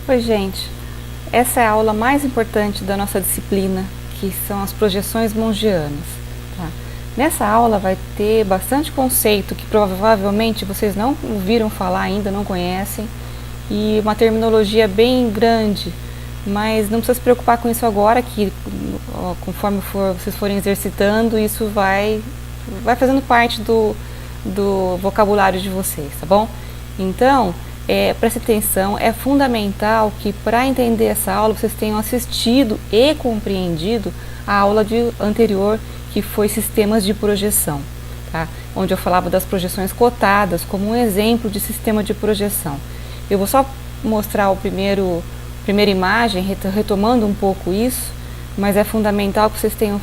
Oi, gente. Essa é a aula mais importante da nossa disciplina, que são as projeções mongianas. Tá? Nessa aula vai ter bastante conceito que provavelmente vocês não ouviram falar ainda, não conhecem, e uma terminologia bem grande, mas não precisa se preocupar com isso agora, que conforme vocês forem exercitando, isso vai fazendo parte do vocabulário de vocês, tá bom? Então, preste atenção, é fundamental que para entender essa aula vocês tenham assistido e compreendido a aula anterior, que foi Sistemas de Projeção, tá? Onde eu falava das projeções cotadas como um exemplo de sistema de projeção. Eu vou só mostrar a primeira imagem, retomando um pouco isso, mas é fundamental que vocês tenham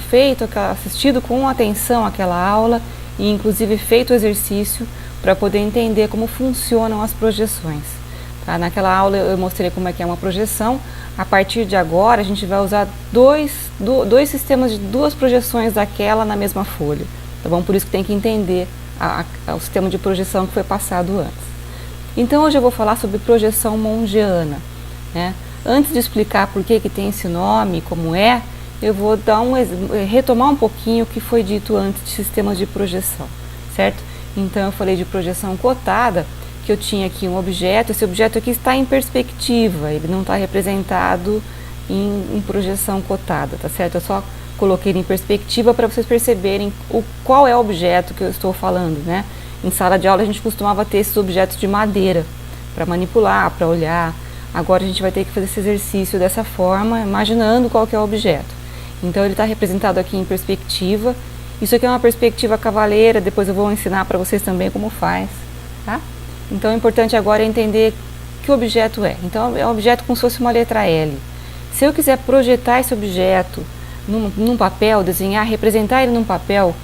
assistido com atenção aquela aula e inclusive feito o exercício para poder entender como funcionam as projeções. Tá? Naquela aula eu mostrei como é que é uma projeção. A partir de agora a gente vai usar dois sistemas de duas projeções daquela na mesma folha. Tá bom? Por isso que tem que entender o sistema de projeção que foi passado antes. Então hoje eu vou falar sobre projeção mongiana, né? Antes de explicar por que tem esse nome, como é, eu vou retomar um pouquinho o que foi dito antes de sistemas de projeção, certo? Então eu falei de projeção cotada, que eu tinha aqui um objeto, esse objeto aqui está em perspectiva, ele não está representado em projeção cotada, tá certo? Eu só coloquei ele em perspectiva para vocês perceberem qual é o objeto que eu estou falando, né? Em sala de aula a gente costumava ter esses objetos de madeira para manipular, para olhar. Agora a gente vai ter que fazer esse exercício dessa forma, imaginando qual que é o objeto. Então ele está representado aqui em perspectiva. Isso aqui é uma perspectiva cavaleira, depois eu vou ensinar para vocês também como faz, tá? Então o importante agora é entender que objeto é. Então é um objeto como se fosse uma letra L. Se eu quiser projetar esse objeto num papel, desenhar, representar ele num papel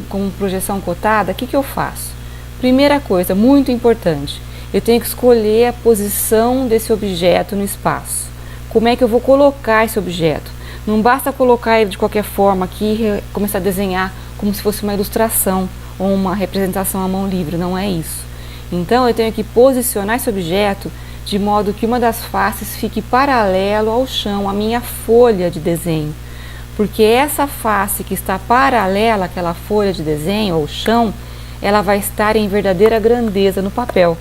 com projeção cotada, o que eu faço? Primeira coisa, muito importante, eu tenho que escolher a posição desse objeto no espaço. Como é que eu vou colocar esse objeto? Não basta colocar ele de qualquer forma aqui e começar a desenhar como se fosse uma ilustração ou uma representação à mão livre, não é isso. Então eu tenho que posicionar esse objeto de modo que uma das faces fique paralelo ao chão, à minha folha de desenho. Porque essa face que está paralela àquela folha de desenho, ou chão, ela vai estar em verdadeira grandeza no papel.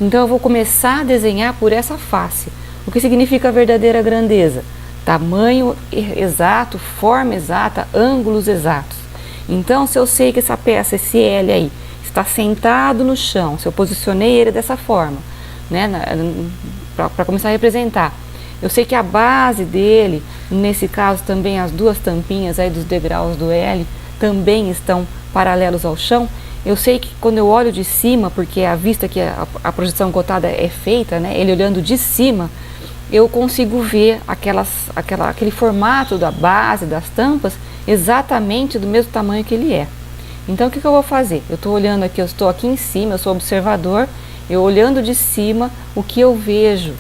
Então eu vou começar a desenhar por essa face. O que significa verdadeira grandeza? Tamanho exato, forma exata, ângulos exatos. Então se eu sei que essa peça, esse L aí, está sentado no chão, se eu posicionei ele dessa forma, né, para começar a representar, eu sei que a base dele, nesse caso também as duas tampinhas aí dos degraus do L, também estão paralelos ao chão. Eu sei que quando eu olho de cima, porque é a vista que a projeção cotada é feita, né, ele olhando de cima, eu consigo ver aquele formato da base, das tampas, exatamente do mesmo tamanho que ele é. Então o que eu vou fazer? Eu estou olhando aqui, eu estou aqui em cima, eu sou observador, eu olhando de cima, o que eu vejo?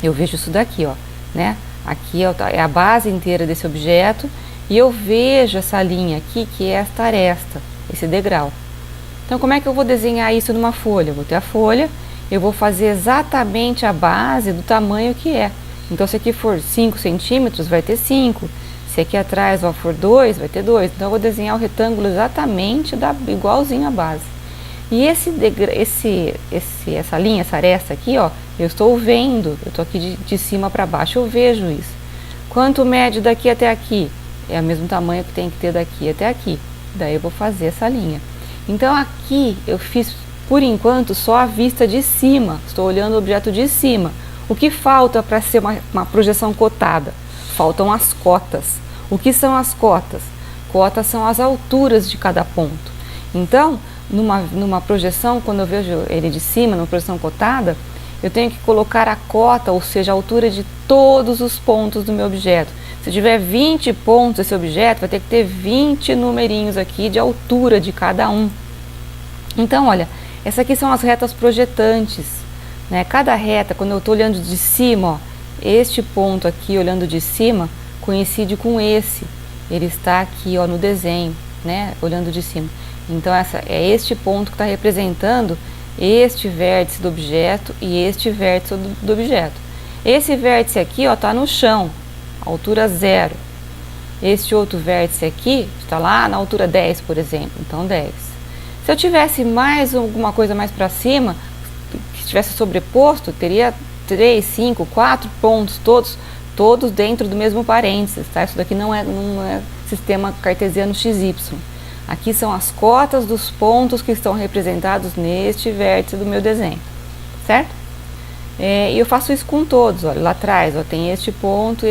Eu vejo isso daqui, ó, né? Aqui é a base inteira desse objeto e eu vejo essa linha aqui, que é esta aresta, esse degrau. Então como é que eu vou desenhar isso numa folha? Eu vou ter a folha, eu vou fazer exatamente a base do tamanho que é. Então se aqui for 5 centímetros, vai ter 5. Se aqui atrás for 2, vai ter 2. Então eu vou desenhar o retângulo exatamente igualzinho à base. E essa linha, essa aresta aqui, ó, eu estou vendo, eu estou aqui de cima para baixo, eu vejo isso. Quanto mede daqui até aqui? É o mesmo tamanho que tem que ter daqui até aqui. Daí eu vou fazer essa linha. Então aqui eu fiz, por enquanto, só a vista de cima. Estou olhando o objeto de cima. O que falta para ser uma projeção cotada? Faltam as cotas. O que são as cotas? Cotas são as alturas de cada ponto. Então, numa projeção, quando eu vejo ele de cima, numa projeção cotada, eu tenho que colocar a cota, ou seja, a altura de todos os pontos do meu objeto. Se tiver 20 pontos esse objeto, vai ter que ter 20 numerinhos aqui de altura de cada um. Então, olha, essas aqui são as retas projetantes, né? Cada reta, quando eu estou olhando de cima, ó, este ponto aqui, olhando de cima, coincide com esse. Ele está aqui, ó, no desenho, né? Olhando de cima. Então, é este ponto que está representando este vértice do objeto e este vértice do objeto. Esse vértice aqui está no chão, altura 0. Este outro vértice aqui está lá na altura 10, por exemplo, então 10. Se eu tivesse mais alguma coisa mais para cima, que estivesse sobreposto, teria 3, 5, 4 pontos, todos dentro do mesmo parênteses, tá? Isso daqui não é sistema cartesiano XY. Aqui são as cotas dos pontos que estão representados neste vértice do meu desenho, certo? E eu faço isso com todos, olha, lá atrás, ó, tem este ponto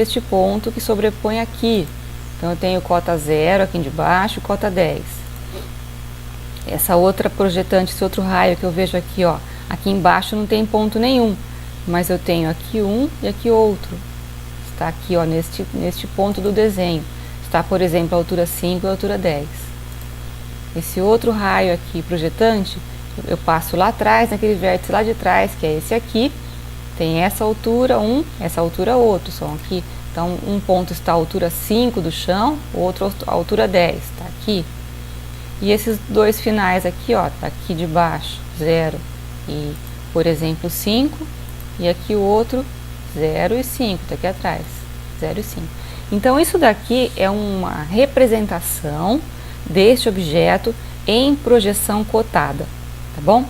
que sobrepõe aqui. Então eu tenho cota 0 aqui de baixo e cota 10. Essa outra projetante, esse outro raio que eu vejo aqui, ó, aqui embaixo não tem ponto nenhum, mas eu tenho aqui um e aqui outro. Está aqui, ó, neste ponto do desenho. Está, por exemplo, a altura 5 e a altura 10. Esse outro raio aqui projetante, eu passo lá atrás, naquele vértice lá de trás, que é esse aqui. Tem essa altura 1, essa altura outro, são aqui. Então, um ponto está à altura 5 do chão, o outro à altura 10, está aqui. E esses dois finais aqui, ó, tá aqui de baixo, 0 e, por exemplo, 5. E aqui o outro, 0 e 5, tá aqui atrás, 0 e 5. Então, isso daqui é uma representação deste objeto em projeção cotada, tá bom?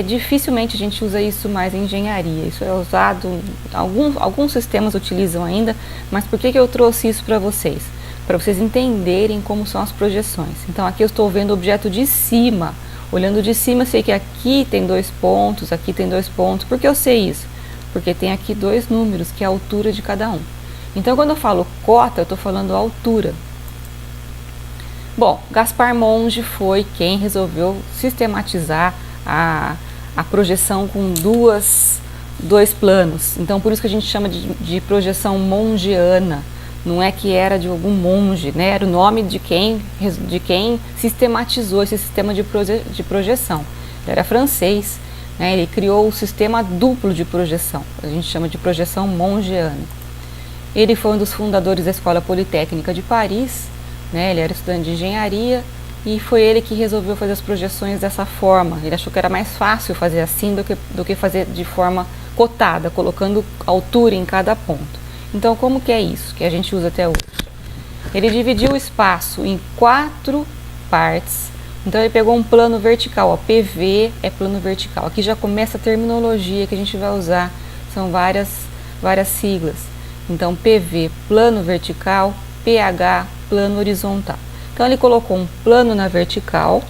Dificilmente a gente usa isso mais em engenharia, isso é usado, alguns sistemas utilizam ainda, mas por que eu trouxe isso para vocês? Para vocês entenderem como são as projeções. Então aqui eu estou vendo o objeto de cima, olhando de cima eu sei que aqui tem 2 pontos, aqui tem 2 pontos. Por que eu sei isso? Porque tem aqui 2 números, que é a altura de cada um. Então quando eu falo cota, eu estou falando altura. Bom, Gaspar Monge foi quem resolveu sistematizar a projeção com dois planos. Então por isso que a gente chama de projeção mongiana. Não é que era de algum monge, né? Era o nome de quem sistematizou esse sistema de projeção. Ele era francês, né? Ele criou o sistema duplo de projeção. A gente chama de projeção mongiana. Ele foi um dos fundadores da Escola Politécnica de Paris, né? Ele era estudante de engenharia. E foi ele que resolveu fazer as projeções dessa forma. Ele achou que era mais fácil fazer assim do que fazer de forma cotada, colocando altura em cada ponto. Então, como que é isso que a gente usa até hoje? Ele dividiu o espaço em 4 partes. Então, ele pegou um plano vertical. Ó, PV é plano vertical. Aqui já começa a terminologia que a gente vai usar. São várias siglas. Então, PV, plano vertical, PH, plano horizontal. Então ele colocou um plano na vertical,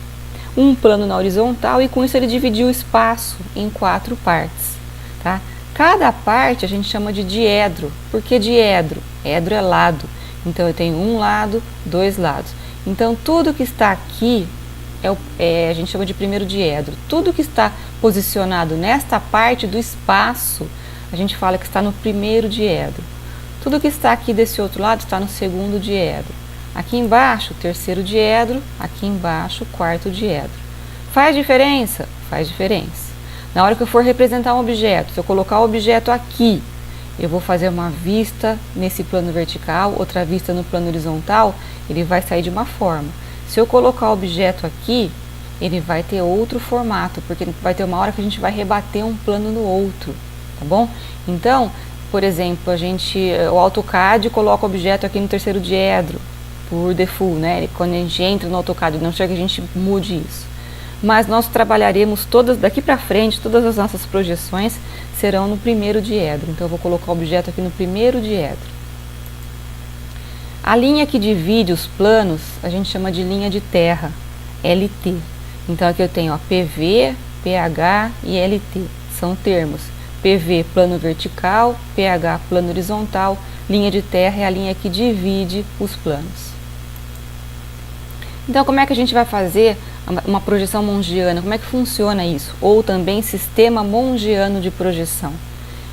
um plano na horizontal e com isso ele dividiu o espaço em 4 partes, tá? Cada parte a gente chama de diedro. Por que diedro? Edro é lado. Então eu tenho um lado, 2 lados. Então tudo que está aqui a gente chama de primeiro diedro. Tudo que está posicionado nesta parte do espaço, a gente fala que está no primeiro diedro. Tudo que está aqui desse outro lado está no segundo diedro. Aqui embaixo, terceiro diedro, aqui embaixo, quarto diedro. Faz diferença? Faz diferença. Na hora que eu for representar um objeto, se eu colocar o objeto aqui, eu vou fazer uma vista nesse plano vertical, outra vista no plano horizontal, ele vai sair de uma forma. Se eu colocar o objeto aqui, ele vai ter outro formato, porque vai ter uma hora que a gente vai rebater um plano no outro, tá bom? Então, por exemplo, o AutoCAD coloca o objeto aqui no terceiro diedro, por default, né? Quando a gente entra no AutoCAD, não chega que a gente mude isso. Mas nós trabalharemos daqui para frente, todas as nossas projeções serão no primeiro diedro. Então eu vou colocar o objeto aqui no primeiro diedro. A linha que divide os planos, a gente chama de linha de terra, LT. Então aqui eu tenho PV, PH e LT, são termos. PV, plano vertical, PH, plano horizontal, linha de terra é a linha que divide os planos. Então, como é que a gente vai fazer uma projeção mongiana? Como é que funciona isso? Ou também sistema mongiano de projeção.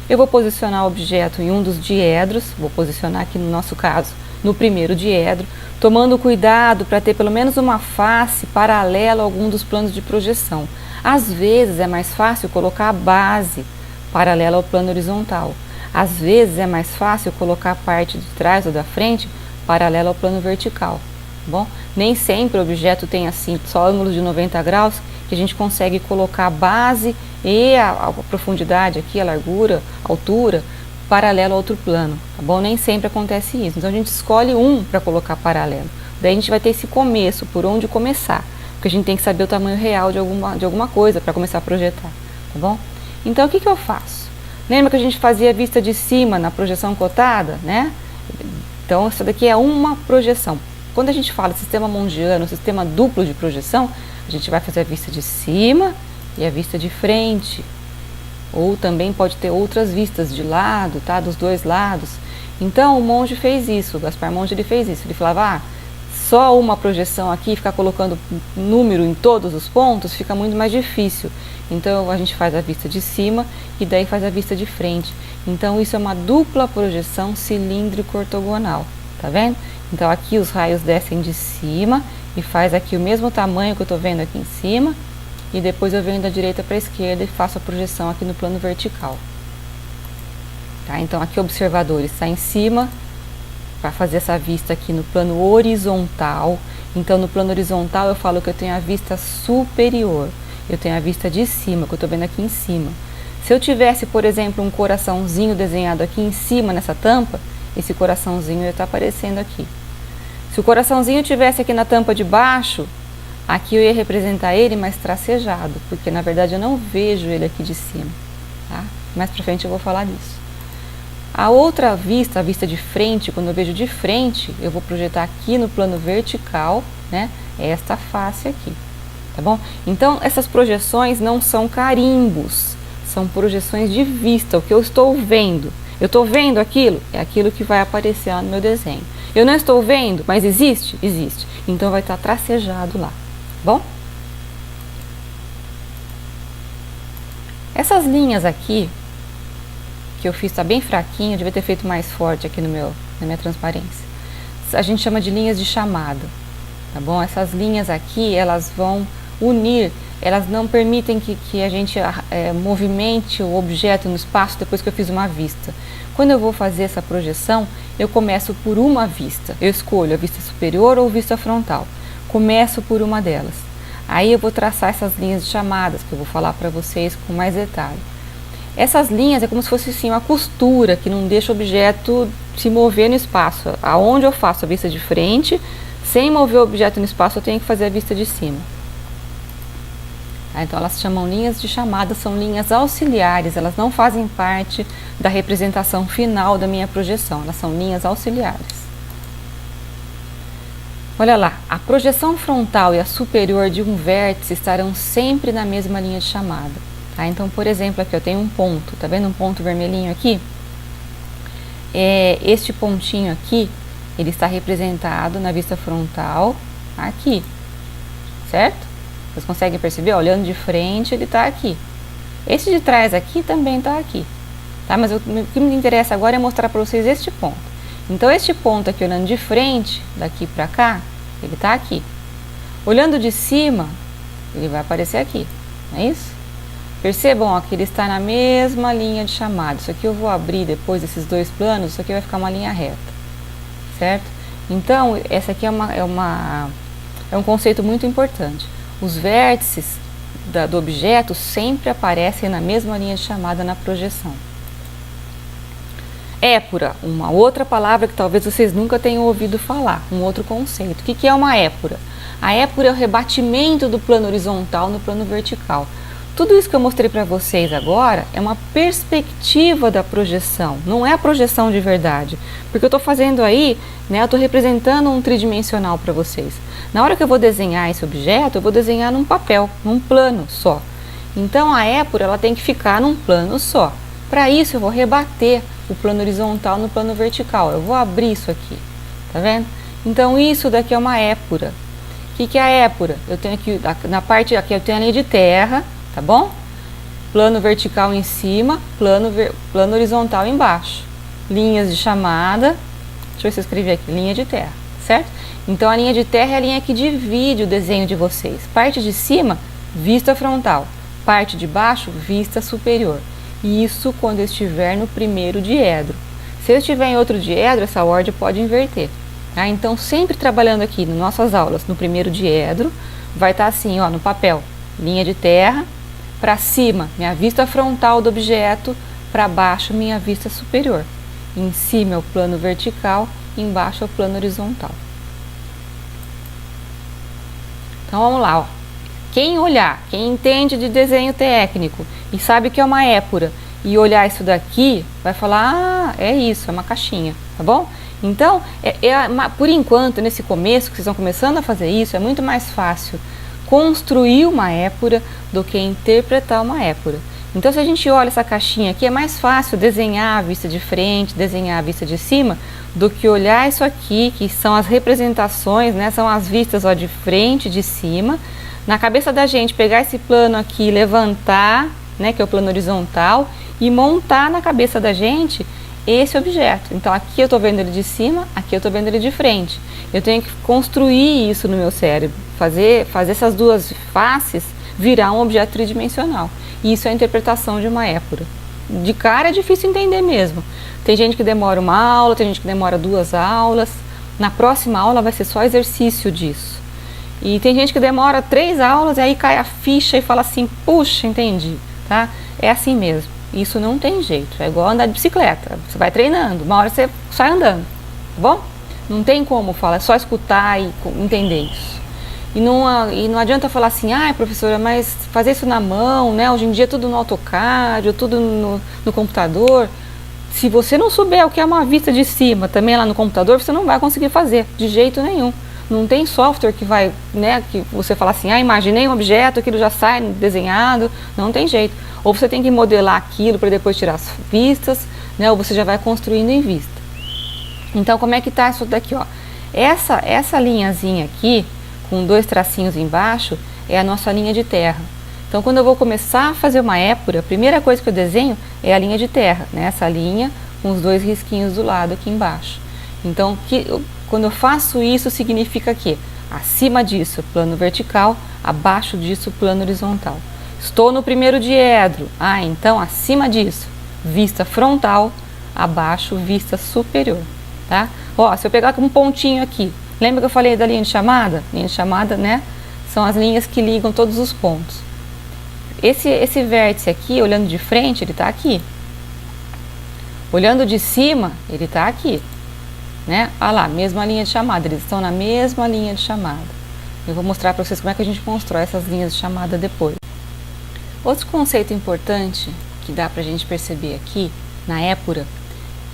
Eu vou posicionar o objeto em um dos diedros, vou posicionar aqui no nosso caso, no primeiro diedro, tomando cuidado para ter pelo menos uma face paralela a algum dos planos de projeção. Às vezes é mais fácil colocar a base paralela ao plano horizontal. Às vezes é mais fácil colocar a parte de trás ou da frente paralela ao plano vertical. Bom, nem sempre o objeto tem assim só ângulos de 90 graus que a gente consegue colocar a base e a profundidade aqui, a largura, a altura paralelo ao outro plano, tá bom? Nem sempre acontece isso. Então a gente escolhe um para colocar paralelo. Daí a gente vai ter esse começo, por onde começar. Porque a gente tem que saber o tamanho real de alguma coisa para começar a projetar, tá bom? Então o que eu faço? Lembra que a gente fazia a vista de cima na projeção cotada, né? Então essa daqui é uma projeção. Quando a gente fala sistema mondiano, sistema duplo de projeção, a gente vai fazer a vista de cima e a vista de frente. Ou também pode ter outras vistas de lado, tá? Dos dois lados. Então o monge fez isso, o Gaspar Monge ele fez isso. Ele falava, só uma projeção aqui, ficar colocando número em todos os pontos, fica muito mais difícil. Então a gente faz a vista de cima e daí faz a vista de frente. Então isso é uma dupla projeção cilíndrico ortogonal, tá vendo? Então aqui os raios descem de cima e faz aqui o mesmo tamanho que eu estou vendo aqui em cima. E depois eu venho da direita para a esquerda e faço a projeção aqui no plano vertical. Tá? Então aqui o observador está em cima, para fazer essa vista aqui no plano horizontal. Então no plano horizontal eu falo que eu tenho a vista superior, eu tenho a vista de cima, que eu estou vendo aqui em cima. Se eu tivesse, por exemplo, um coraçãozinho desenhado aqui em cima nessa tampa, esse coraçãozinho ia estar aparecendo aqui. Se o coraçãozinho tivesse aqui na tampa de baixo, aqui eu ia representar ele mais tracejado, porque na verdade eu não vejo ele aqui de cima, tá? Mais pra frente eu vou falar disso. A outra vista, a vista de frente, quando eu vejo de frente, eu vou projetar aqui no plano vertical, né? Esta face aqui, tá bom? Então essas projeções não são carimbos, são projeções de vista, o que eu estou vendo. Eu estou vendo aquilo, é aquilo que vai aparecer lá no meu desenho. Eu não estou vendo, mas existe? Existe. Então vai estar tracejado lá. Bom, essas linhas aqui que eu fiz está bem fraquinho, eu devia ter feito mais forte aqui na minha transparência. A gente chama de linhas de chamada, tá bom? Essas linhas aqui, elas vão unir, elas não permitem que a gente movimente o objeto no espaço depois que eu fiz uma vista. Quando eu vou fazer essa projeção, eu começo por uma vista, eu escolho a vista superior ou vista frontal. Começo por uma delas. Aí eu vou traçar essas linhas de chamadas, que eu vou falar para vocês com mais detalhe. Essas linhas é como se fosse assim, uma costura que não deixa o objeto se mover no espaço. Aonde eu faço a vista de frente, sem mover o objeto no espaço, eu tenho que fazer a vista de cima. Então elas se chamam linhas de chamada, são linhas auxiliares, elas não fazem parte da representação final da minha projeção, elas são linhas auxiliares. Olha lá, a projeção frontal e a superior de um vértice estarão sempre na mesma linha de chamada. Tá? Então, por exemplo, aqui eu tenho um ponto, tá vendo um ponto vermelhinho aqui? Este pontinho aqui, ele está representado na vista frontal aqui, certo? Vocês conseguem perceber? Olhando de frente, ele está aqui. Esse de trás aqui também está aqui. Tá? Mas o que me interessa agora é mostrar para vocês este ponto. Então, este ponto aqui, olhando de frente, daqui para cá, ele está aqui. Olhando de cima, ele vai aparecer aqui, não é isso? Percebam ó, que ele está na mesma linha de chamada. Isso aqui eu vou abrir depois desses dois planos, isso aqui vai ficar uma linha reta, certo? Então, essa aqui é um conceito muito importante. Os vértices do objeto sempre aparecem na mesma linha de chamada na projeção. Épura, uma outra palavra que talvez vocês nunca tenham ouvido falar, um outro conceito. O que é uma épura? A épura é o rebatimento do plano horizontal no plano vertical. Tudo isso que eu mostrei para vocês agora é uma perspectiva da projeção, não é a projeção de verdade. Porque eu estou fazendo aí, né, eu estou representando um tridimensional para vocês. Na hora que eu vou desenhar esse objeto, eu vou desenhar num papel, num plano só. Então a épura ela tem que ficar num plano só. Para isso eu vou rebater o plano horizontal no plano vertical. Eu vou abrir isso aqui, tá vendo? Então isso daqui é uma épura. O que é a épura? Eu tenho aqui, na parte aqui eu tenho a linha de terra, tá bom? Plano vertical em cima, plano horizontal embaixo. Linhas de chamada, deixa eu ver se eu escrevi aqui, linha de terra, certo? Então a linha de terra é a linha que divide o desenho de vocês. Parte de cima, vista frontal. Parte de baixo, vista superior. Isso quando eu estiver no primeiro diedro. Se eu estiver em outro diedro, essa ordem pode inverter. Tá? Então, sempre trabalhando aqui nas nossas aulas, no primeiro diedro, vai estar assim, ó, no papel, linha de terra, para cima, minha vista frontal do objeto, para baixo minha vista superior. Em cima é o plano vertical, embaixo é o plano horizontal. Então vamos lá, ó. Quem olhar, quem entende de desenho técnico e sabe que é uma épora e olhar isso daqui, vai falar, ah, é isso, é uma caixinha, tá bom? Então, por enquanto, nesse começo, que vocês estão começando a fazer isso, é muito mais fácil construir uma épora do que interpretar uma épora. Então, se a gente olha essa caixinha aqui, é mais fácil desenhar a vista de frente, desenhar a vista de cima, do que olhar isso aqui, que são as representações, né? São as vistas, ó, de frente, de cima. Na cabeça da gente, pegar esse plano aqui, levantar, né, que é o plano horizontal, e montar na cabeça da gente esse objeto. Então, aqui eu estou vendo ele de cima, aqui eu estou vendo ele de frente. Eu tenho que construir isso no meu cérebro, fazer essas duas faces virar um objeto tridimensional. E isso é a interpretação de uma épora. De cara é difícil entender mesmo. Tem gente que demora uma aula, tem gente que demora 2 aulas. Na próxima aula vai ser só exercício disso. E tem gente que demora 3 aulas e aí cai a ficha e fala assim, puxa, entendi, tá? É assim mesmo. Isso não tem jeito. É igual andar de bicicleta. Você vai treinando, uma hora você sai andando, tá bom? Não tem como falar, é só escutar e entender isso. E não adianta falar assim, ah, professora, mas fazer isso na mão, né? Hoje em dia é tudo no AutoCAD, ou tudo no computador. Se você não souber o que é uma vista de cima também lá no computador, você não vai conseguir fazer, de jeito nenhum. Não tem software que vai, né, que você fala assim, ah, imaginei um objeto, aquilo já sai desenhado, não tem jeito. Ou você tem que modelar aquilo para depois tirar as vistas, né, ou você já vai construindo em vista. Então, como é que tá isso daqui, ó? Essa linhazinha aqui, com 2 tracinhos embaixo, é a nossa linha de terra. Então, quando eu vou começar a fazer uma épora, a primeira coisa que eu desenho é a linha de terra, né? Essa linha com os 2 risquinhos do lado aqui embaixo. Então, quando eu faço isso, significa que acima disso, plano vertical, abaixo disso, plano horizontal. Estou no primeiro diedro. Ah, então, acima disso, vista frontal, abaixo, vista superior, tá? Ó, se eu pegar um pontinho aqui, lembra que eu falei da linha de chamada? Linha de chamada, né? São as linhas que ligam todos os pontos. Esse vértice aqui, olhando de frente, ele está aqui. Olhando de cima, ele está aqui. Né? Olha lá, mesma linha de chamada, eles estão na mesma linha de chamada. Eu vou mostrar para vocês como é que a gente constrói essas linhas de chamada depois. Outro conceito importante que dá para a gente perceber aqui, na épora,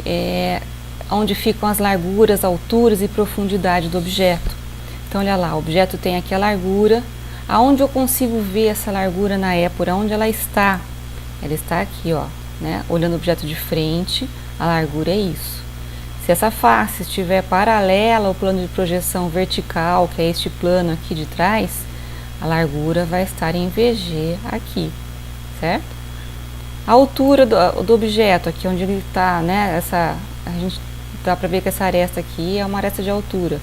é onde ficam as larguras, alturas e profundidade do objeto. Então, olha lá, o objeto tem aqui a largura. Aonde eu consigo ver essa largura na épora? Onde ela está? Ela está aqui, ó, né? Olhando o objeto de frente, a largura é isso. Se essa face estiver paralela ao plano de projeção vertical, que é este plano aqui de trás, a largura vai estar em VG aqui, certo? A altura do objeto, aqui onde ele está, né? A gente dá para ver que essa aresta aqui é uma aresta de altura.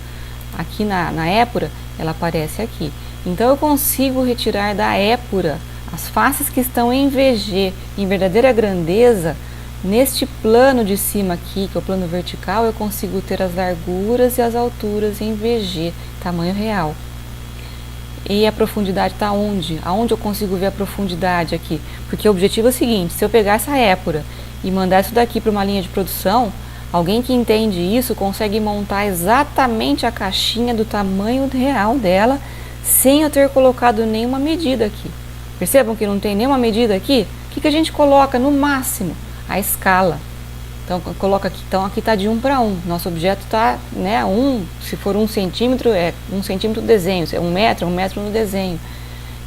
Aqui na épora, ela aparece aqui. Então, eu consigo retirar da épora as faces que estão em VG, em verdadeira grandeza. Neste plano de cima aqui, que é o plano vertical, eu consigo ter as larguras e as alturas em VG, tamanho real. E a profundidade está onde? Aonde eu consigo ver a profundidade aqui? Porque o objetivo é o seguinte, se eu pegar essa épora e mandar isso daqui para uma linha de produção, alguém que entende isso consegue montar exatamente a caixinha do tamanho real dela, sem eu ter colocado nenhuma medida aqui. Percebam que não tem nenhuma medida aqui? O que a gente coloca no máximo? A escala. Então, coloca aqui. Então, aqui está de 1 para 1. Nosso objeto está, né, se for 1 centímetro, é 1 centímetro no desenho. Se é 1 metro, é 1 metro no desenho.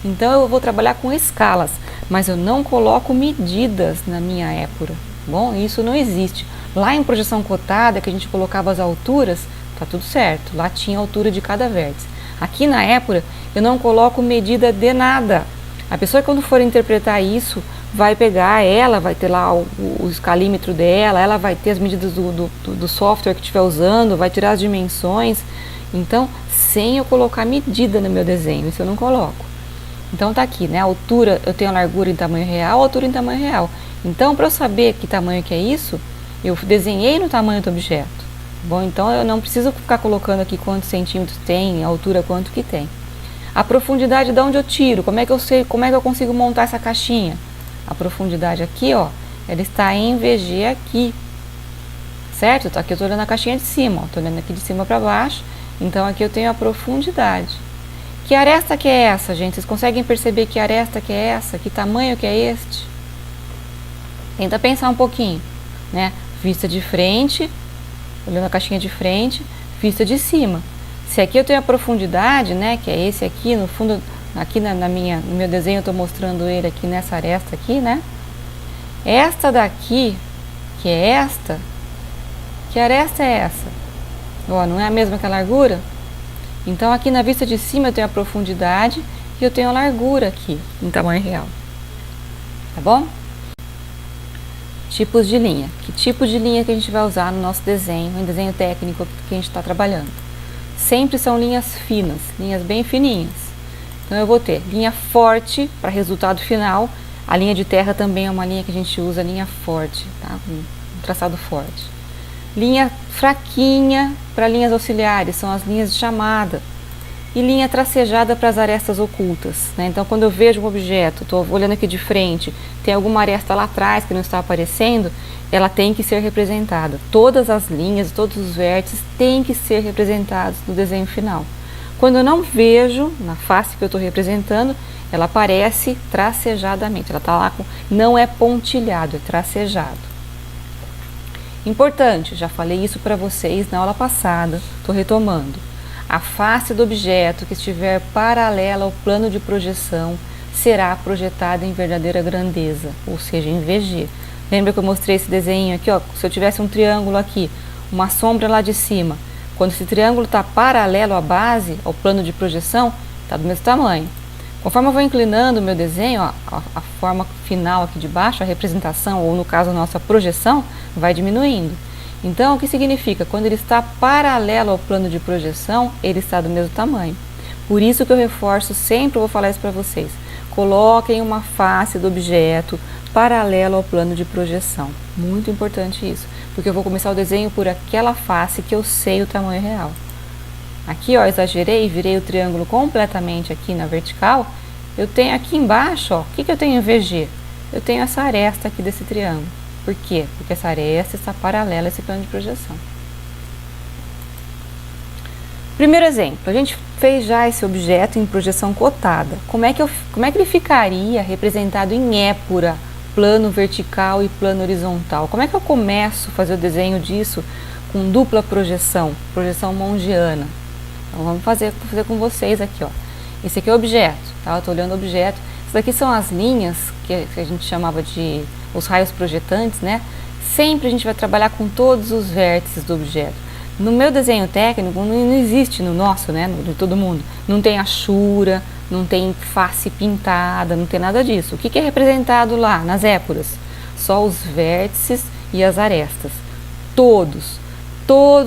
Então, eu vou trabalhar com escalas, mas eu não coloco medidas na minha épora. Bom, isso não existe. Lá em projeção cotada, que a gente colocava as alturas, tá tudo certo. Lá tinha a altura de cada vértice. Aqui na épora, eu não coloco medida de nada. A pessoa, quando for interpretar isso, vai pegar ela, vai ter lá o escalímetro dela, ela vai ter as medidas do software que estiver usando, vai tirar as dimensões. Então, sem eu colocar medida no meu desenho, isso eu não coloco. Então, tá aqui, né? A altura, eu tenho a largura em tamanho real, a altura em tamanho real. Então, para eu saber que tamanho que é isso, eu desenhei no tamanho do objeto. Bom, então eu não preciso ficar colocando aqui quantos centímetros tem, a altura quanto que tem. A profundidade de onde eu tiro, como é que eu sei, como é que eu consigo montar essa caixinha? A profundidade aqui, ó, ela está em VG aqui, certo? Aqui eu estou olhando a caixinha de cima, estou olhando aqui de cima para baixo, então aqui eu tenho a profundidade. Que aresta que é essa, gente? Vocês conseguem perceber que aresta que é essa? Que tamanho que é este? Tenta pensar um pouquinho, né? Vista de frente, olhando a caixinha de frente, vista de cima. Se aqui eu tenho a profundidade, né? Que é esse aqui, no fundo, aqui no meu desenho eu estou mostrando ele aqui nessa aresta aqui, né? Esta daqui, que é esta, que aresta é essa? Ó, não é a mesma que a largura? Então aqui na vista de cima eu tenho a profundidade e eu tenho a largura aqui, em tamanho real. Tá bom? Tipos de linha. Que tipo de linha que a gente vai usar no nosso desenho, em desenho técnico que a gente está trabalhando? Sempre são linhas finas, linhas bem fininhas. Então eu vou ter linha forte para resultado final. A linha de terra também é uma linha que a gente usa, linha forte, tá? Um traçado forte. Linha fraquinha para linhas auxiliares, são as linhas de chamada. E linha tracejada para as arestas ocultas, né? Então, quando eu vejo um objeto, estou olhando aqui de frente, tem alguma aresta lá atrás que não está aparecendo, ela tem que ser representada. Todas as linhas, todos os vértices têm que ser representados no desenho final. Quando eu não vejo, na face que eu estou representando, ela aparece tracejadamente. Ela está lá, não é pontilhado, é tracejado. Importante, já falei isso para vocês na aula passada, estou retomando. A face do objeto que estiver paralela ao plano de projeção será projetada em verdadeira grandeza, ou seja, em VG. Lembra que eu mostrei esse desenho aqui? Ó, se eu tivesse um triângulo aqui, uma sombra lá de cima, quando esse triângulo está paralelo à base, ao plano de projeção, está do mesmo tamanho. Conforme eu vou inclinando o meu desenho, ó, a forma final aqui de baixo, a representação, ou no caso a nossa projeção, vai diminuindo. Então, o que significa? Quando ele está paralelo ao plano de projeção, ele está do mesmo tamanho. Por isso que eu reforço, sempre vou falar isso para vocês. Coloquem uma face do objeto paralelo ao plano de projeção. Muito importante isso, porque eu vou começar o desenho por aquela face que eu sei o tamanho real. Aqui, ó, exagerei, virei o triângulo completamente aqui na vertical. Eu tenho aqui embaixo, ó, o que eu tenho em VG? Eu tenho essa aresta aqui desse triângulo. Por quê? Porque essa aresta está paralela a esse plano de projeção. Primeiro exemplo, a gente fez já esse objeto em projeção cotada. Como é que ele ficaria representado em épura, plano vertical e plano horizontal? Como é que eu começo a fazer o desenho disso com dupla projeção, projeção mongiana? Então vamos fazer com vocês aqui, ó. Esse aqui é o objeto, tá? Eu estou olhando o objeto. Essas daqui são as linhas que a gente chamava de os raios projetantes, né? Sempre a gente vai trabalhar com todos os vértices do objeto. No meu desenho técnico não existe, no nosso, né? De todo mundo. Não tem achura, não tem face pintada, não tem nada disso. O que é representado lá nas épuras? Só os vértices e as arestas. Todos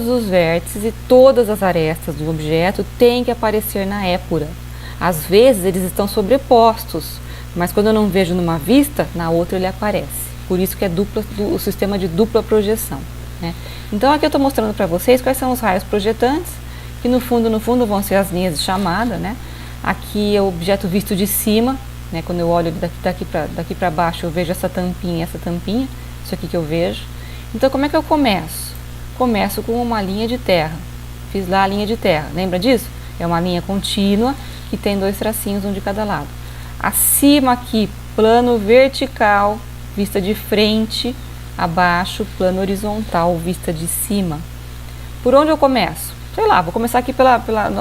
os vértices e todas as arestas do objeto têm que aparecer na épura. Às vezes eles estão sobrepostos, mas quando eu não vejo numa vista, na outra ele aparece. Por isso que é o sistema de dupla projeção, né? Então aqui eu estou mostrando para vocês quais são os raios projetantes, que no fundo vão ser as linhas de chamada, né? Aqui é o objeto visto de cima, né? Quando eu olho daqui para baixo, eu vejo essa tampinha, isso aqui que eu vejo. Então como é que eu começo? Começo com uma linha de terra. Fiz lá a linha de terra, lembra disso? É uma linha contínua que tem dois tracinhos, um de cada lado. Acima aqui, plano vertical, vista de frente, abaixo, plano horizontal, vista de cima. Por onde eu começo? Sei lá, vou começar aqui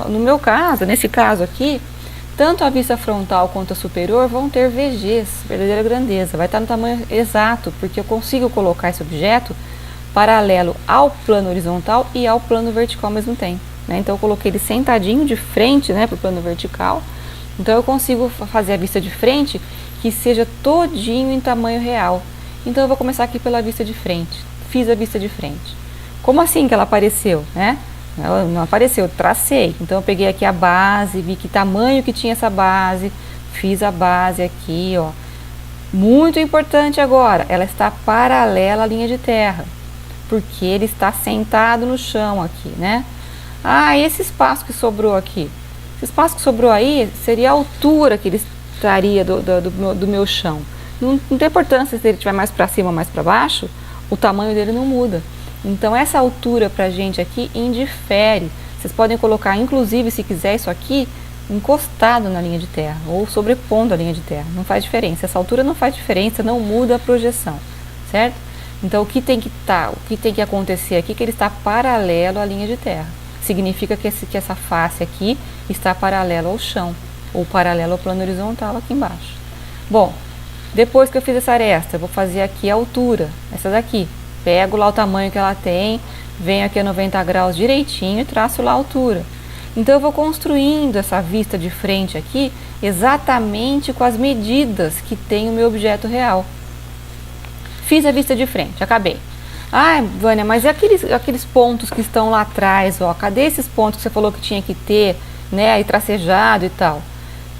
no meu caso, nesse caso aqui, tanto a vista frontal quanto a superior vão ter VGs, verdadeira grandeza, vai estar no tamanho exato, porque eu consigo colocar esse objeto paralelo ao plano horizontal e ao plano vertical ao mesmo tempo, né? Então eu coloquei ele sentadinho de frente, né, para o plano vertical. Então eu consigo fazer a vista de frente que seja todinho em tamanho real. Então eu vou começar aqui pela vista de frente. Fiz a vista de frente. Como assim que ela apareceu, né? Ela não apareceu, eu tracei. Então eu peguei aqui a base, vi que tamanho que tinha essa base, fiz a base aqui, ó. Muito importante agora, ela está paralela à linha de terra, porque ele está sentado no chão aqui, né? Ah, esse espaço que sobrou aqui. Esse espaço que sobrou aí seria a altura que ele estaria do meu chão. Não tem importância se ele estiver mais para cima ou mais para baixo, o tamanho dele não muda. Então essa altura para a gente aqui indifere. Vocês podem colocar, inclusive, se quiser, isso aqui encostado na linha de terra ou sobrepondo a linha de terra. Não faz diferença. Essa altura não faz diferença, não muda a projeção, certo? Então o que tem que acontecer aqui é que ele está paralelo à linha de terra. Significa que essa face aqui está paralela ao chão ou paralelo ao plano horizontal aqui embaixo. Bom, depois que eu fiz essa aresta, eu vou fazer aqui a altura, essa daqui. Pego lá o tamanho que ela tem, venho aqui a 90 graus direitinho e traço lá a altura. Então eu vou construindo essa vista de frente aqui exatamente com as medidas que tem o meu objeto real. Fiz a vista de frente, acabei. Ah, Vânia, mas e aqueles pontos que estão lá atrás, ó? Cadê esses pontos que você falou que tinha que ter, né, aí tracejado e tal?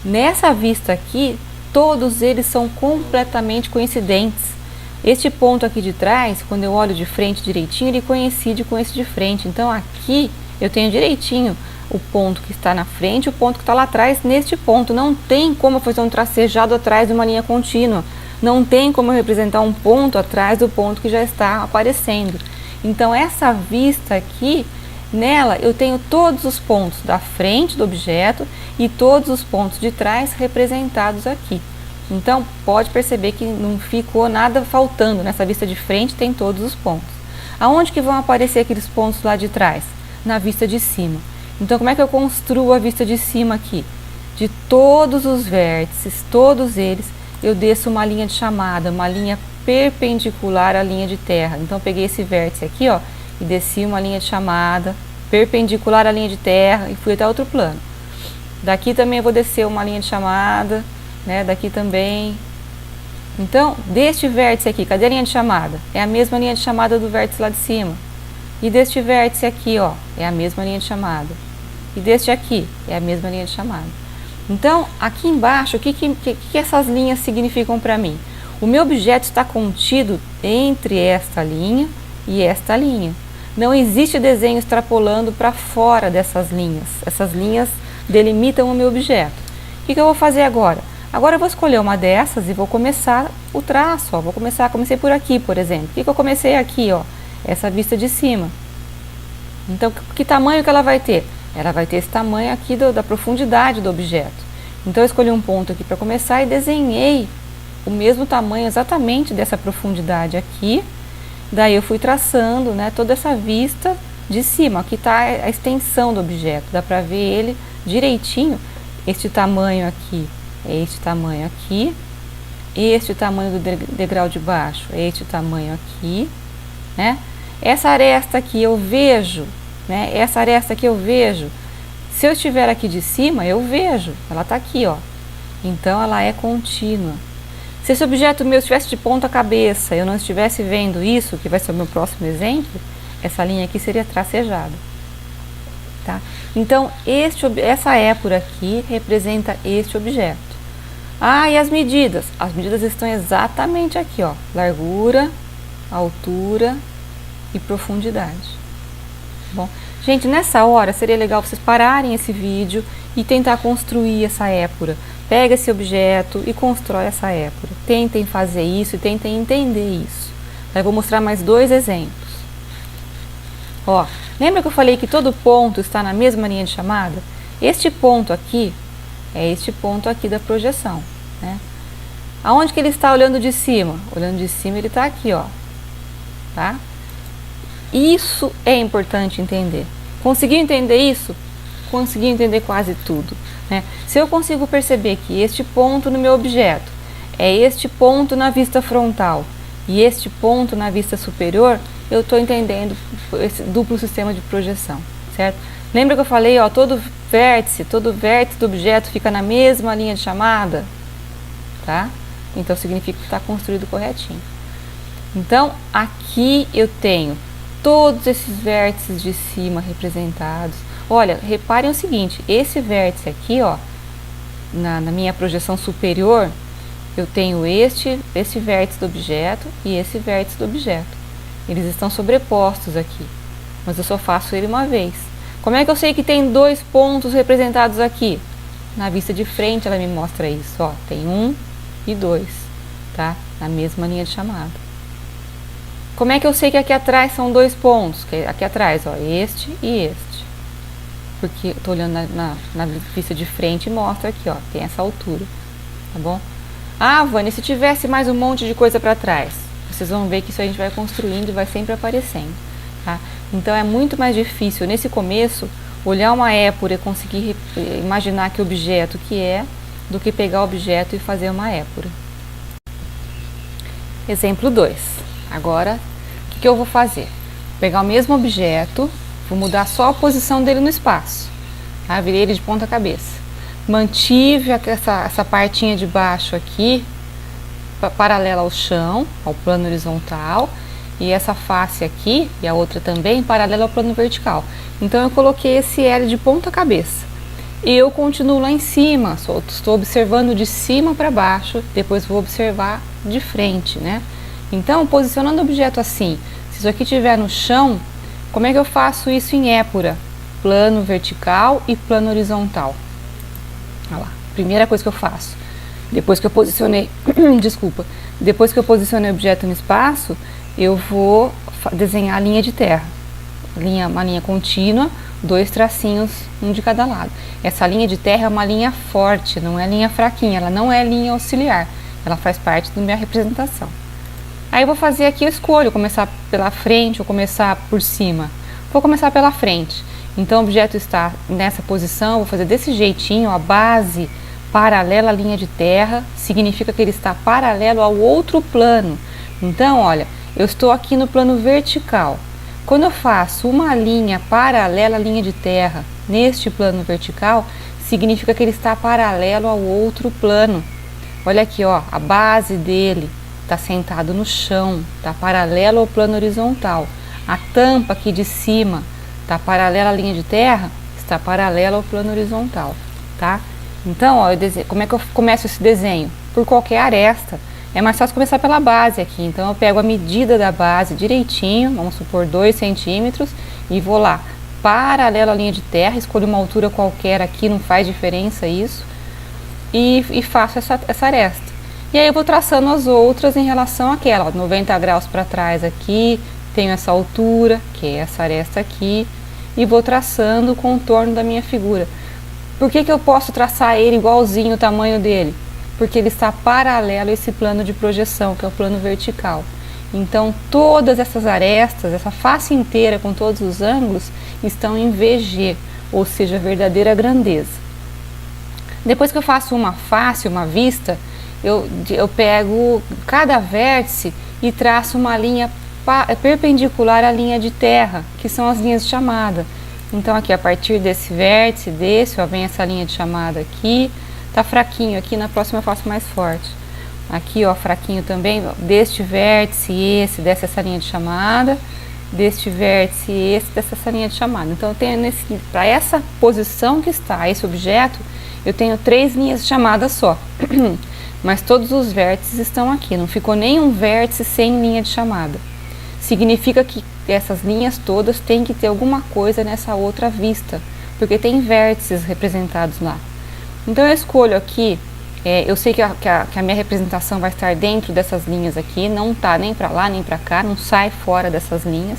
Nessa vista aqui, todos eles são completamente coincidentes. Este ponto aqui de trás, quando eu olho de frente direitinho, ele coincide com esse de frente. Então aqui eu tenho direitinho o ponto que está na frente e o ponto que está lá atrás neste ponto. Não tem como eu fazer um tracejado atrás de uma linha contínua. Não tem como eu representar um ponto atrás do ponto que já está aparecendo. Então essa vista aqui, nela eu tenho todos os pontos da frente do objeto e todos os pontos de trás representados aqui. Então pode perceber que não ficou nada faltando. Nessa vista de frente tem todos os pontos. Aonde que vão aparecer aqueles pontos lá de trás? Na vista de cima. Então como é que eu construo a vista de cima aqui? De todos os vértices, todos eles, eu desço uma linha de chamada, uma linha perpendicular à linha de terra. Então peguei esse vértice aqui, ó, e desci uma linha de chamada perpendicular à linha de terra e fui até outro plano. Daqui também eu vou descer uma linha de chamada, né, daqui também. Então, deste vértice aqui, cadê a linha de chamada? É a mesma linha de chamada do vértice lá de cima. E deste vértice aqui, ó, é a mesma linha de chamada. E deste aqui, é a mesma linha de chamada. Então, aqui embaixo, o que essas linhas significam para mim? O meu objeto está contido entre esta linha e esta linha. Não existe desenho extrapolando para fora dessas linhas. Essas linhas delimitam o meu objeto. O que eu vou fazer agora? Agora eu vou escolher uma dessas e vou começar o traço. Ó. Comecei por aqui, por exemplo. O que eu comecei aqui? Ó? Essa vista de cima. Então, que tamanho que ela vai ter? Ela vai ter esse tamanho aqui da profundidade do objeto. Então eu escolhi um ponto aqui para começar e desenhei o mesmo tamanho exatamente dessa profundidade aqui. Daí eu fui traçando, né, toda essa vista de cima. Aqui está a extensão do objeto, dá para ver ele direitinho. Este tamanho aqui é este tamanho aqui. Este tamanho do degrau de baixo é este tamanho aqui, né? Essa aresta aqui eu vejo, né? Essa aresta aqui eu vejo. Se eu estiver aqui de cima, eu vejo. Ela está aqui, ó. Então ela é contínua. Se esse objeto meu estivesse de ponta cabeça e eu não estivesse vendo isso, que vai ser o meu próximo exemplo, essa linha aqui seria tracejada. Tá? Então, essa épora aqui representa este objeto. Ah, e as medidas? As medidas estão exatamente aqui, ó. Largura, altura e profundidade. Bom, gente, nessa hora seria legal vocês pararem esse vídeo e tentar construir essa épora. Pega esse objeto e constrói essa épora. Tentem fazer isso e tentem entender isso. Eu vou mostrar mais dois exemplos. Ó, lembra que eu falei que todo ponto está na mesma linha de chamada? Este ponto aqui é este ponto aqui da projeção, né? Aonde que ele está olhando de cima? Olhando de cima ele está aqui, ó. Tá? Isso é importante entender. Conseguiu entender isso? Conseguiu entender quase tudo, né? Se eu consigo perceber que este ponto no meu objeto é este ponto na vista frontal e este ponto na vista superior, eu estou entendendo esse duplo sistema de projeção, certo? Lembra que eu falei, ó, todo vértice do objeto fica na mesma linha de chamada, tá? Então significa que está construído corretinho. Então aqui eu tenho todos esses vértices de cima representados. Olha, reparem o seguinte, esse vértice aqui, ó, na minha projeção superior, eu tenho esse vértice do objeto e esse vértice do objeto. Eles estão sobrepostos aqui, mas eu só faço ele uma vez. Como é que eu sei que tem dois pontos representados aqui? Na vista de frente ela me mostra isso, ó, tem 1 e 2, tá? Na mesma linha de chamada. Como é que eu sei que aqui atrás são 2 pontos? Que aqui atrás, ó, este e este. Porque eu tô olhando na vista de frente e mostra aqui, ó, tem essa altura, tá bom? Ah, Vânia, se tivesse mais um monte de coisa para trás, vocês vão ver que isso a gente vai construindo e vai sempre aparecendo, tá? Então é muito mais difícil nesse começo olhar uma épora e conseguir imaginar que objeto que é, do que pegar o objeto e fazer uma épora. Exemplo 2. Agora, o que eu vou fazer? Vou pegar o mesmo objeto, vou mudar só a posição dele no espaço, tá? Virei ele de ponta cabeça. Mantive essa partinha de baixo aqui, paralela ao chão, ao plano horizontal, e essa face aqui, e a outra também, paralela ao plano vertical. Então eu coloquei esse L de ponta cabeça. E eu continuo lá em cima, estou observando de cima para baixo, depois vou observar de frente, né? Então, posicionando o objeto assim, se isso aqui estiver no chão, como é que eu faço isso em épora? Plano vertical e plano horizontal. Olha lá, primeira coisa que eu faço, depois que eu posicionei, desculpa, depois que eu posicionei o objeto no espaço, eu vou desenhar a linha de terra, uma linha contínua, 2 tracinhos, um de cada lado. Essa linha de terra é uma linha forte, não é linha fraquinha, ela não é linha auxiliar, ela faz parte da minha representação. Aí eu vou fazer aqui, eu escolho começar pela frente ou começar por cima. Vou começar pela frente. Então o objeto está nessa posição, eu vou fazer desse jeitinho, a base paralela à linha de terra, significa que ele está paralelo ao outro plano. Então, olha, eu estou aqui no plano vertical. Quando eu faço uma linha paralela à linha de terra neste plano vertical, significa que ele está paralelo ao outro plano. Olha aqui, ó, a base dele está sentado no chão, está paralelo ao plano horizontal. A tampa aqui de cima está paralela à linha de terra, está paralela ao plano horizontal, tá? Então, ó, como é que eu começo esse desenho? Por qualquer aresta. É mais fácil começar pela base aqui. Então, eu pego a medida da base direitinho, vamos supor 2 centímetros, e vou lá, paralelo à linha de terra, escolho uma altura qualquer aqui, não faz diferença isso, e faço essa aresta. E aí eu vou traçando as outras em relação àquela, ó, 90 graus para trás aqui, tenho essa altura, que é essa aresta aqui, e vou traçando o contorno da minha figura. Por que eu posso traçar ele igualzinho o tamanho dele? Porque ele está paralelo a esse plano de projeção, que é o plano vertical. Então, todas essas arestas, essa face inteira com todos os ângulos, estão em VG, ou seja, verdadeira grandeza. Depois que eu faço uma face, uma vista, eu pego cada vértice e traço uma linha perpendicular à linha de terra, que são as linhas de chamada. Então aqui a partir desse vértice, ó, vem essa linha de chamada aqui, tá fraquinho aqui, na próxima eu faço mais forte. Aqui, ó, fraquinho também, ó, deste vértice esse, desce essa linha de chamada, deste vértice esse, dessa essa linha de chamada. Então eu tenho para essa posição que está esse objeto, eu tenho 3 linhas de chamada só. Mas todos os vértices estão aqui, não ficou nenhum vértice sem linha de chamada. Significa que essas linhas todas têm que ter alguma coisa nessa outra vista, porque tem vértices representados lá. Então eu escolho aqui, eu sei que a minha representação vai estar dentro dessas linhas aqui, não está nem para lá nem para cá, não sai fora dessas linhas.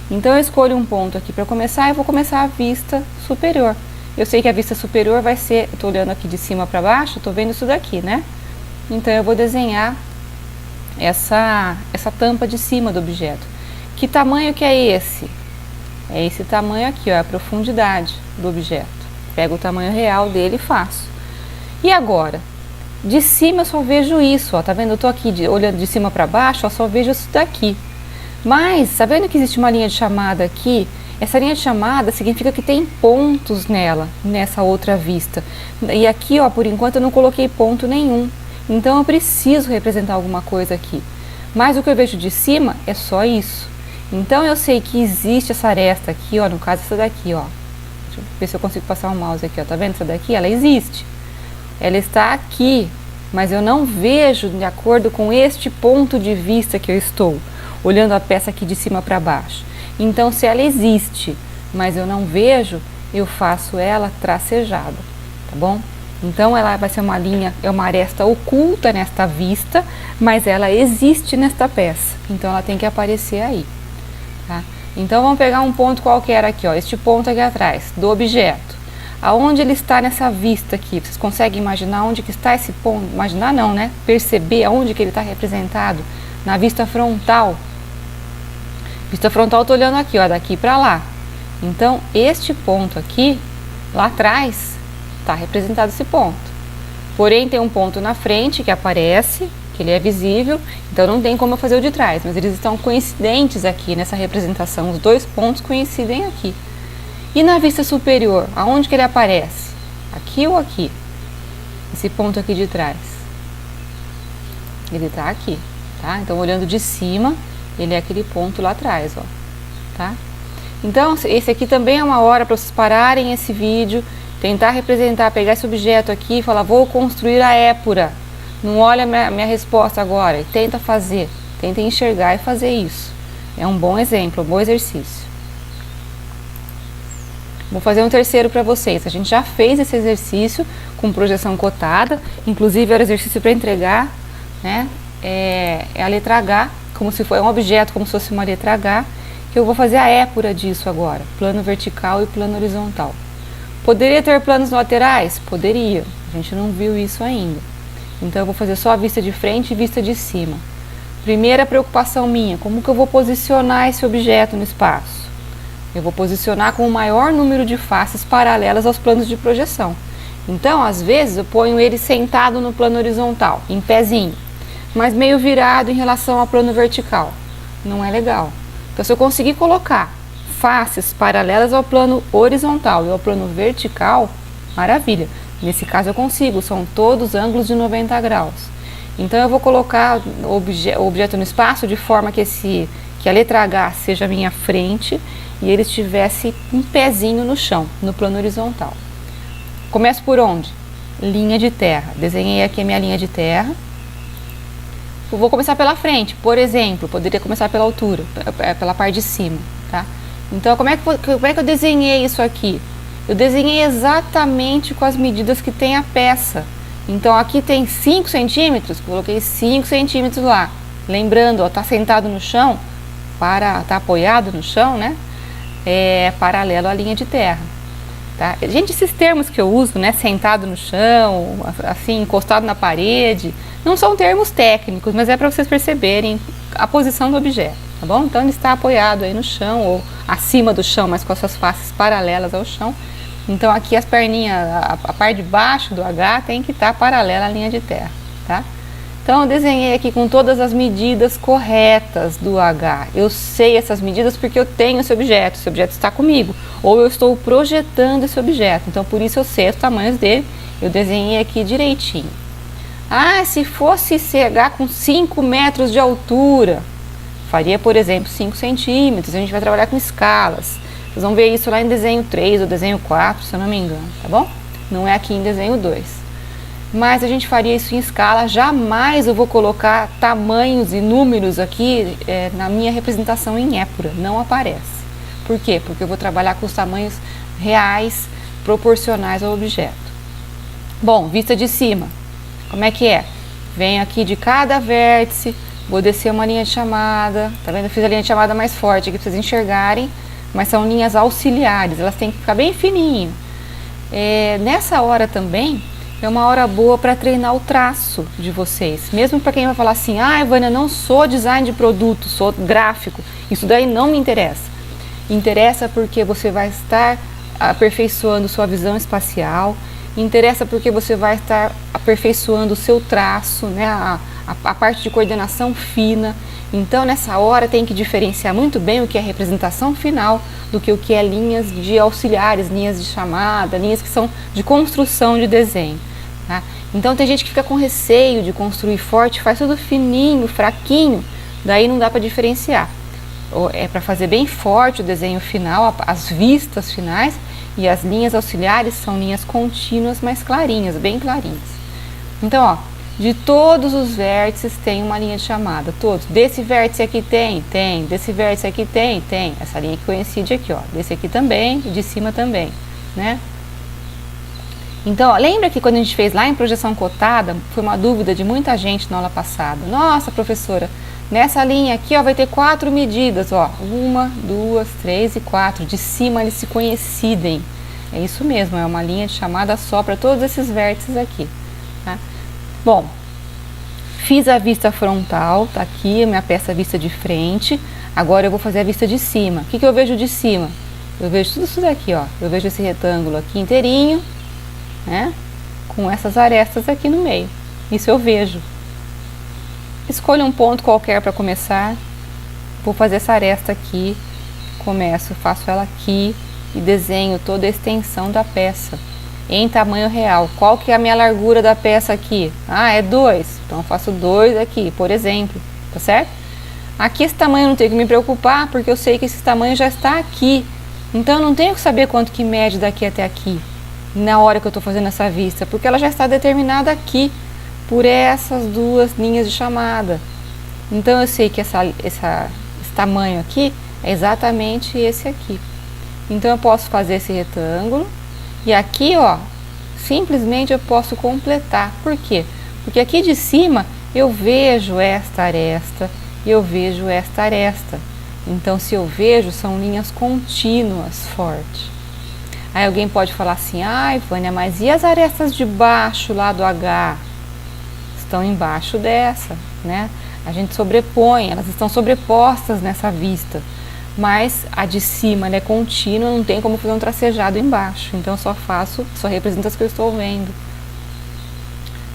Então eu escolho um ponto aqui para começar e vou começar a vista superior. Eu sei que a vista superior vai ser, estou olhando aqui de cima para baixo, estou vendo isso daqui, né? Então eu vou desenhar essa tampa de cima do objeto. Que tamanho que é esse? É esse tamanho aqui, ó, a profundidade do objeto. Pego o tamanho real dele e faço. E agora? De cima eu só vejo isso, ó, tá vendo? Eu tô aqui olhando de cima para baixo, eu só vejo isso daqui. Mas, tá vendo que existe uma linha de chamada aqui? Essa linha de chamada significa que tem pontos nela, nessa outra vista. E aqui, ó, por enquanto eu não coloquei ponto nenhum. Então eu preciso representar alguma coisa aqui. Mas o que eu vejo de cima é só isso. Então eu sei que existe essa aresta aqui, ó, no caso essa daqui, ó. Deixa eu ver se eu consigo passar o mouse aqui, ó. Tá vendo essa daqui? Ela existe. Ela está aqui, mas eu não vejo de acordo com este ponto de vista que eu estou, olhando a peça aqui de cima para baixo. Então se ela existe, mas eu não vejo, eu faço ela tracejada, tá bom? Então ela vai ser uma linha, é uma aresta oculta nesta vista, mas ela existe nesta peça. Então ela tem que aparecer aí, tá? Então vamos pegar um ponto qualquer aqui, ó, este ponto aqui atrás do objeto. Aonde ele está nessa vista aqui? Vocês conseguem imaginar onde que está esse ponto? Imaginar não, né? Perceber aonde que ele está representado na vista frontal. Vista frontal, eu tô olhando aqui, ó, daqui para lá. Então este ponto aqui, lá atrás, está representado esse ponto. Porém tem um ponto na frente que aparece, que ele é visível, então não tem como eu fazer o de trás, mas eles estão coincidentes aqui nessa representação, os dois pontos coincidem aqui. E na vista superior, aonde que ele aparece? Aqui ou aqui? Esse ponto aqui de trás. Ele está aqui, tá? Então olhando de cima, ele é aquele ponto lá atrás, ó, tá? Então esse aqui também é uma hora para vocês pararem esse vídeo, tentar representar, pegar esse objeto aqui e falar, vou construir a épura. Não olha minha resposta agora, tenta fazer, tenta enxergar e fazer isso. É um bom exemplo, um bom exercício. Vou fazer um terceiro para vocês. A gente já fez esse exercício com projeção cotada, inclusive era exercício para entregar, né? É a letra H, como se fosse um objeto, como se fosse uma letra H, que eu vou fazer a épura disso agora, plano vertical e plano horizontal. Poderia ter planos laterais? Poderia, a gente não viu isso ainda. Então eu vou fazer só a vista de frente e vista de cima. Primeira preocupação minha, como que eu vou posicionar esse objeto no espaço? Eu vou posicionar com o maior número de faces paralelas aos planos de projeção. Então, às vezes, eu ponho ele sentado no plano horizontal, em pezinho, mas meio virado em relação ao plano vertical. Não é legal. Então, se eu conseguir colocar faces paralelas ao plano horizontal e ao plano vertical, maravilha. Nesse caso eu consigo, são todos ângulos de 90 graus. Então eu vou colocar o objeto no espaço de forma que a letra H seja a minha frente e ele estivesse um pezinho no chão, no plano horizontal. Começo por onde? Linha de terra. Desenhei aqui a minha linha de terra. Eu vou começar pela frente, por exemplo, poderia começar pela altura, pela parte de cima, tá? Então, como é que eu desenhei isso aqui? Eu desenhei exatamente com as medidas que tem a peça. Então, aqui tem 5 centímetros, coloquei 5 centímetros lá. Lembrando, ó, tá sentado no chão, tá apoiado no chão, né? É paralelo à linha de terra, tá? Gente, esses termos que eu uso, né? Sentado no chão, assim, encostado na parede, não são termos técnicos, mas é para vocês perceberem a posição do objeto, tá bom? Então, ele está apoiado aí no chão ou acima do chão, mas com as suas faces paralelas ao chão. Então aqui as perninhas, a parte de baixo do H tem que estar paralela à linha de terra, tá? Então eu desenhei aqui com todas as medidas corretas do H. Eu sei essas medidas porque eu tenho esse objeto está comigo. Ou eu estou projetando esse objeto, então por isso eu sei os tamanhos dele, eu desenhei aqui direitinho. Ah, se fosse CH com 5 metros de altura, faria, por exemplo, 5 centímetros, a gente vai trabalhar com escalas. Vocês vão ver isso lá em desenho 3 ou desenho 4, se eu não me engano, tá bom? Não é aqui em desenho 2. Mas a gente faria isso em escala, jamais eu vou colocar tamanhos e números aqui na minha representação em épura, não aparece. Por quê? Porque eu vou trabalhar com os tamanhos reais, proporcionais ao objeto. Bom, vista de cima, como é que é? Venho aqui de cada vértice, vou descer uma linha de chamada, tá vendo? Eu fiz a linha de chamada mais forte aqui para vocês enxergarem, mas são linhas auxiliares, elas têm que ficar bem fininho. Nessa hora também, é uma hora boa para treinar o traço de vocês. Mesmo para quem vai falar assim, ah, Vânia, não sou design de produto, sou gráfico, isso daí não me interessa. Interessa porque você vai estar aperfeiçoando sua visão espacial, interessa porque você vai estar aperfeiçoando o seu traço, né, a parte de coordenação fina. Então, nessa hora, tem que diferenciar muito bem o que é representação final do que o que é linhas de auxiliares, linhas de chamada, linhas que são de construção de desenho, tá? Então, tem gente que fica com receio de construir forte, faz tudo fininho, fraquinho, daí não dá para diferenciar. É para fazer bem forte o desenho final, as vistas finais, e as linhas auxiliares são linhas contínuas, mais clarinhas, bem clarinhas. Então, ó, de todos os vértices tem uma linha de chamada, todos. Desse vértice aqui tem, desse vértice aqui tem. Essa linha que coincide aqui, ó, desse aqui também, e de cima também, né? Então, ó, lembra que quando a gente fez lá em projeção cotada, foi uma dúvida de muita gente na aula passada. Nossa, professora, nessa linha aqui, ó, vai ter 4 medidas, ó. 1, 2, 3 e 4. De cima eles se coincidem. É isso mesmo, é uma linha de chamada só para todos esses vértices aqui, tá? Bom, fiz a vista frontal, tá aqui a minha peça vista de frente. Agora eu vou fazer a vista de cima. O que eu vejo de cima? Eu vejo tudo isso daqui, ó. Eu vejo esse retângulo aqui inteirinho, né? Com essas arestas aqui no meio. Isso eu vejo. Escolho um ponto qualquer para começar. Vou fazer essa aresta aqui. Começo, faço ela aqui e desenho toda a extensão da peça em tamanho real. Qual que é a minha largura da peça aqui? Ah, é 2. Então eu faço 2 aqui, por exemplo. Tá certo? Aqui esse tamanho eu não tenho que me preocupar, porque eu sei que esse tamanho já está aqui. Então eu não tenho que saber quanto que mede daqui até aqui, na hora que eu estou fazendo essa vista, porque ela já está determinada aqui, por essas duas linhas de chamada. Então eu sei que esse tamanho aqui é exatamente esse aqui. Então eu posso fazer esse retângulo, e aqui, ó, simplesmente eu posso completar. Por quê? Porque aqui de cima eu vejo esta aresta, e eu vejo esta aresta. Então, se eu vejo, são linhas contínuas fortes. Aí alguém pode falar assim, ai, Vânia, mas e as arestas de baixo lá do H? Estão embaixo dessa, né? A gente sobrepõe, elas estão sobrepostas nessa vista. Mas a de cima, ela é contínua, não tem como fazer um tracejado embaixo. Então, eu só represento as que eu estou vendo.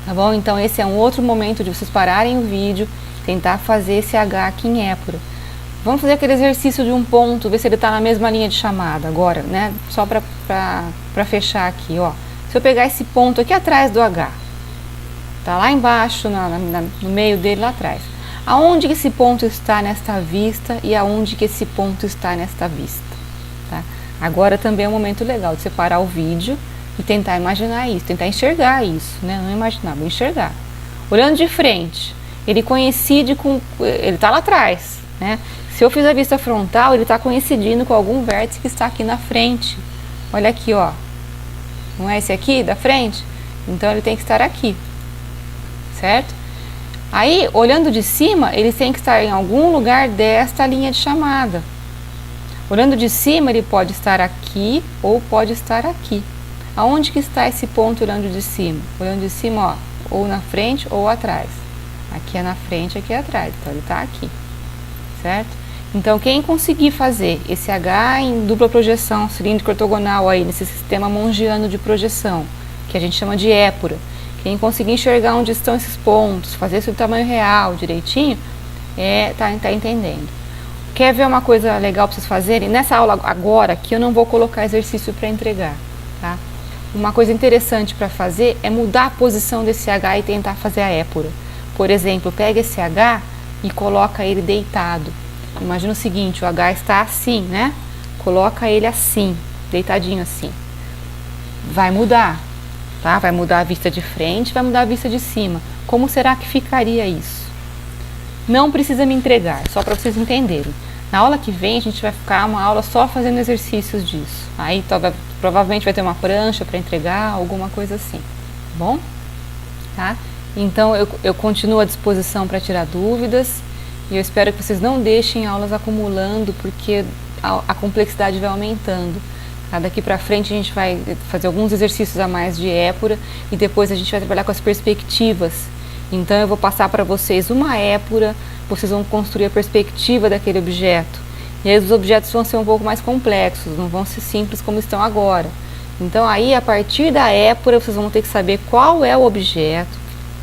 Tá bom? Então, esse é um outro momento de vocês pararem o vídeo, tentar fazer esse H aqui em épura. Vamos fazer aquele exercício de um ponto, ver se ele está na mesma linha de chamada agora, né? Só para fechar aqui, ó. Se eu pegar esse ponto aqui atrás do H, tá lá embaixo, no meio dele lá atrás. Aonde que esse ponto está nesta vista e aonde que esse ponto está nesta vista, tá? Agora também é um momento legal de separar o vídeo e tentar imaginar isso, tentar enxergar isso, né? Não imaginar, vou enxergar. Olhando de frente, ele coincide com... ele está lá atrás, né? Se eu fiz a vista frontal, ele está coincidindo com algum vértice que está aqui na frente. Olha aqui, ó. Não é esse aqui da frente? Então, ele tem que estar aqui. Certo? Aí, olhando de cima, ele tem que estar em algum lugar desta linha de chamada. Olhando de cima, ele pode estar aqui ou pode estar aqui. Aonde que está esse ponto olhando de cima? Olhando de cima, ó, ou na frente ou atrás. Aqui é na frente, aqui é atrás. Então, ele está aqui. Certo? Então, quem conseguir fazer esse H em dupla projeção cilíndrica ortogonal aí, nesse sistema mongiano de projeção, que a gente chama de épura, quem conseguir enxergar onde estão esses pontos, fazer isso do tamanho real, direitinho, tá entendendo. Quer ver uma coisa legal para vocês fazerem? Nessa aula agora, aqui eu não vou colocar exercício para entregar, tá? Uma coisa interessante para fazer é mudar a posição desse H e tentar fazer a épura. Por exemplo, pega esse H e coloca ele deitado. Imagina o seguinte, o H está assim, né? Coloca ele assim, deitadinho assim. Vai mudar, tá? Vai mudar a vista de frente, vai mudar a vista de cima. Como será que ficaria isso? Não precisa me entregar, só para vocês entenderem. Na aula que vem a gente vai ficar uma aula só fazendo exercícios disso. Aí provavelmente vai ter uma prancha para entregar, alguma coisa assim. Bom? Tá? Então eu continuo à disposição para tirar dúvidas. E eu espero que vocês não deixem aulas acumulando, porque a complexidade vai aumentando. Tá? Daqui para frente a gente vai fazer alguns exercícios a mais de épura e depois a gente vai trabalhar com as perspectivas. Então eu vou passar para vocês uma épura, vocês vão construir a perspectiva daquele objeto. E aí os objetos vão ser um pouco mais complexos, não vão ser simples como estão agora. Então aí a partir da épura vocês vão ter que saber qual é o objeto,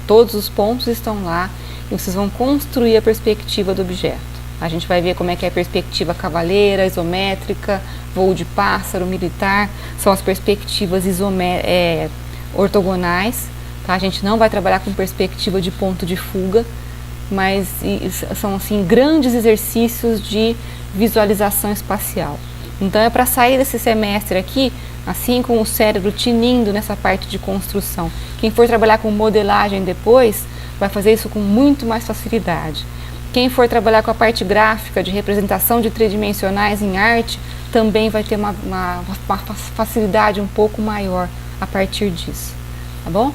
todos os pontos estão lá, e vocês vão construir a perspectiva do objeto. A gente vai ver como é que é a perspectiva cavaleira, isométrica, voo de pássaro, militar, são as perspectivas ortogonais. Tá? A gente não vai trabalhar com perspectiva de ponto de fuga, mas são assim, grandes exercícios de visualização espacial. Então é para sair desse semestre aqui, assim com o cérebro tinindo nessa parte de construção. Quem for trabalhar com modelagem depois, vai fazer isso com muito mais facilidade. Quem for trabalhar com a parte gráfica de representação de tridimensionais em arte, também vai ter uma facilidade um pouco maior a partir disso, tá bom?